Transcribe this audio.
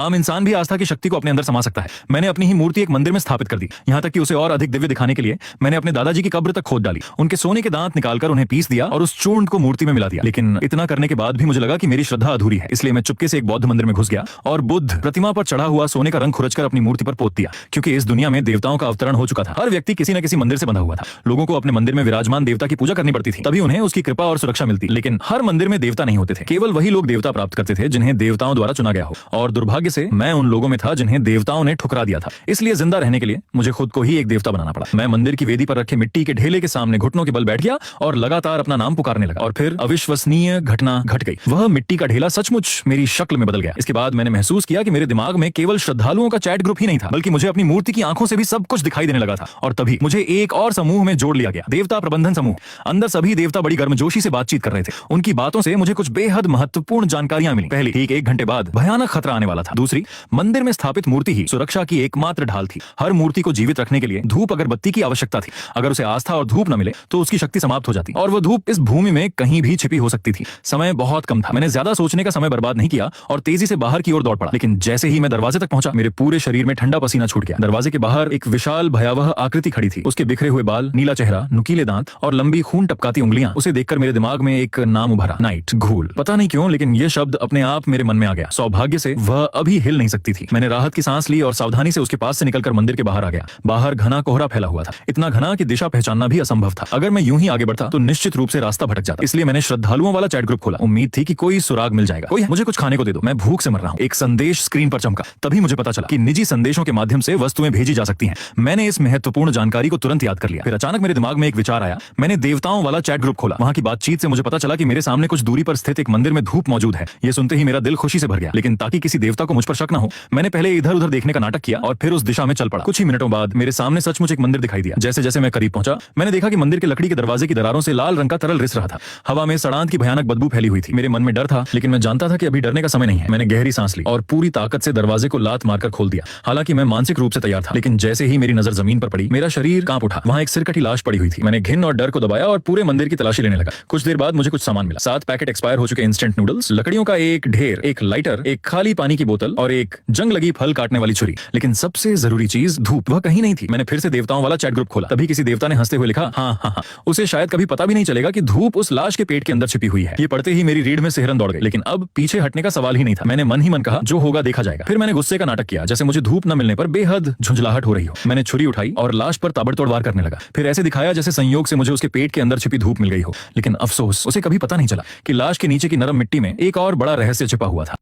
आम इंसान भी आस्था की शक्ति को अपने अंदर समा सकता है। मैंने अपनी ही मूर्ति एक मंदिर में स्थापित कर दी, यहाँ तक कि उसे और अधिक दिव्य दिखाने के लिए मैंने अपने दादाजी की कब्र तक खोद डाली, उनके सोने के दांत निकालकर उन्हें पीस दिया और उस चूर्ण को मूर्ति में मिला दिया। लेकिन इतना करने के बाद भी मुझे लगा कि मेरी श्रद्धा अधूरी है, इसलिए मैं चुपके से एक बौद्ध मंदिर में घुस गया और बुद्ध प्रतिमा पर चढ़ा हुआ सोने का रंग खुरचकर अपनी मूर्ति पर पोत दिया, क्योंकि इस दुनिया में देवताओं का अवतरण हो चुका था। हर व्यक्ति किसी न किसी मंदिर से बंधा हुआ था। लोगों को अपने मंदिर में विराजमान देवता की पूजा करनी पड़ती थी, तभी उन्हें उसकी कृपा और सुरक्षा मिलती। लेकिन हर मंदिर में देवता नहीं होते थे, केवल वही लोग देवता प्राप्त करते थे जिन्हें देवताओं द्वारा चुना गया हो। और दुर्भाग्य से मैं उन लोगों में था जिन्हें देवताओं ने ठुकरा दिया था। इसलिए जिंदा रहने के लिए मुझे खुद को ही एक देवता बनाना पड़ा। मैं मंदिर की वेदी पर रखे मिट्टी के ढेले के सामने घुटनों के बल बैठ गया और लगातार अपना नाम पुकारने लगा। और फिर अविश्वसनीय घटना घट गई। वह मिट्टी का ढेला सचमुच मेरी शक्ल में बदल गया। इसके बाद मैंने महसूस किया कि मेरे दिमाग में केवल श्रद्धालुओं का चैट ग्रुप ही नहीं था, बल्कि मुझे अपनी मूर्ति की आंखों से भी सब कुछ दिखाई देने लगा था। और तभी मुझे एक और समूह में जोड़ लिया गया, देवता प्रबंधन समूह। अंदर सभी देवता बड़ी गर्मजोशी से बातचीत कर रहे थे। उनकी बातों से मुझे कुछ बेहद महत्वपूर्ण जानकारियां मिली। पहली, ठीक 1 घंटे बाद भयानक खतरा आने वाला था। दूसरी, मंदिर में स्थापित मूर्ति ही सुरक्षा की एकमात्र ढाल थी। हर मूर्ति को जीवित रखने के लिए धूप अगरबत्ती की आवश्यकता थी। अगर उसे आस्था और धूप न मिले तो उसकी शक्ति समाप्त हो जाती, और वो धूप इस भूमि में कहीं भी छिपी हो सकती थी। समय बहुत कम था। मैंने ज्यादा सोचने का समय बर्बाद नहीं किया और तेजी से बाहर की ओर दौड़ पड़ा। लेकिन जैसे ही मैं दरवाजे तक पहुंचा, मेरे पूरे शरीर में ठंडा पसीना छूट गया। दरवाजे के बाहर एक विशाल भयावह आकृति खड़ी थी। उसके बिखरे हुए बाल, नीला चेहरा, नुकीले दांत और लंबी खून टपकाती उंगलियां। उसे देखकर मेरे दिमाग में एक नाम उभरा, नाइट, घूल। पता नहीं क्यों, लेकिन यह शब्द अपने आप मेरे मन में आ गया। सौभाग्य से वह अभी हिल नहीं सकती थी। मैंने राहत की सांस ली और सावधानी से उसके पास से निकलकर मंदिर के बाहर आ गया। बाहर घना कोहरा फैला हुआ था, इतना घना कि दिशा पहचानना भी असंभव था। अगर मैं यूं ही आगे बढ़ता तो निश्चित रूप से रास्ता भटक जाता। इसलिए मैंने श्रद्धालुओं वाला चैट ग्रुप खोला। उम्मीद थी कि कोई सुराग मिल जाएगा। कोई मुझे कुछ खाने को दे दो, मैं भूख से मर रहा हूं। एक संदेश स्क्रीन पर चमका। तभी मुझे पता चला कि निजी संदेशों के माध्यम से वस्तुएं भेजी जा सकती हैं। मैंने इस महत्वपूर्ण जानकारी को तुरंत याद कर लिया। फिर अचानक मेरे दिमाग में एक विचार आया। मैंने देवताओं वाला चैट ग्रुप खोला। वहां की बातचीत से मुझे पता चला कि मेरे सामने कुछ दूरी पर स्थित एक मंदिर में धूप मौजूद है। यह सुनते ही मेरा दिल खुशी से भर गया। लेकिन ताकि किसी देवता को मुझ पर शक न हो, मैंने पहले इधर उधर देखने का नाटक किया और फिर उस दिशा में चल पड़ा। कुछ ही मिनटों बाद मेरे सामने सचमुच एक मंदिर दिखाई दिया। जैसे जैसे मैं करीब पहुंचा, मैंने देखा कि मंदिर के लकड़ी के दरवाजे की दरारों से लाल रंग का तरल रिस रहा था। हवा में सड़ांत की भयानक बदबू फैली हुई थी। मेरे मन में डर था, लेकिन मैं जानता था कि अभी डरने का समय नहीं है। मैंने गहरी सांस ली और पूरी ताकत से दरवाजे को लात मारकर खोल दिया। हालांकि मैं मानसिक रूप से तैयार था, लेकिन जैसे ही मेरी नजर जमीन पर पड़ी, मेरा शरीर कांप उठा। वहां एक सिरकटी लाश पड़ी हुई थी। मैंने घिन और डर को दबाया और पूरे मंदिर की तलाशी लेने लगा। कुछ देर बाद मुझे कुछ सामान मिला। 7 पैकेट एक्सपायर हो चुके इंस्टेंट नूडल्स, लकड़ियों का एक ढेर, एक लाइटर, एक खाली पानी की बोतल और एक जंग लगी फल काटने वाली छुरी। लेकिन सबसे जरूरी चीज, धूप, वह कहीं नहीं थी। मैंने फिर से देवताओं वाला चैट ग्रुप खोला। तभी किसी देवता ने हंसते हुए लिखा, हाँ हाँ हाँ, उसे शायद कभी पता भी नहीं चलेगा कि धूप उस लाश के पेट के अंदर छिपी हुई है। ये पढ़ते ही मेरी रीढ़ में सिहरन दौड़ गई। लेकिन अब पीछे हटने का सवाल ही नहीं था। मैंने मन ही मन कहा, जो होगा देखा जाएगा। फिर मैंने गुस्से का नाटक किया, जैसे मुझे धूप न मिलने पर बेहद झुंझलाहट हो रही हो। मैंने छुरी उठाई और लाश पर ताबड़तोड़ वार करने लगा। फिर ऐसे दिखाया जैसे संयोग से मुझे उसके पेट के अंदर छिपी धूप मिल गई हो। लेकिन अफसोस, उसे कभी पता नहीं चला कि लाश के नीचे की नरम मिट्टी में एक और बड़ा रहस्य छिपा हुआ था।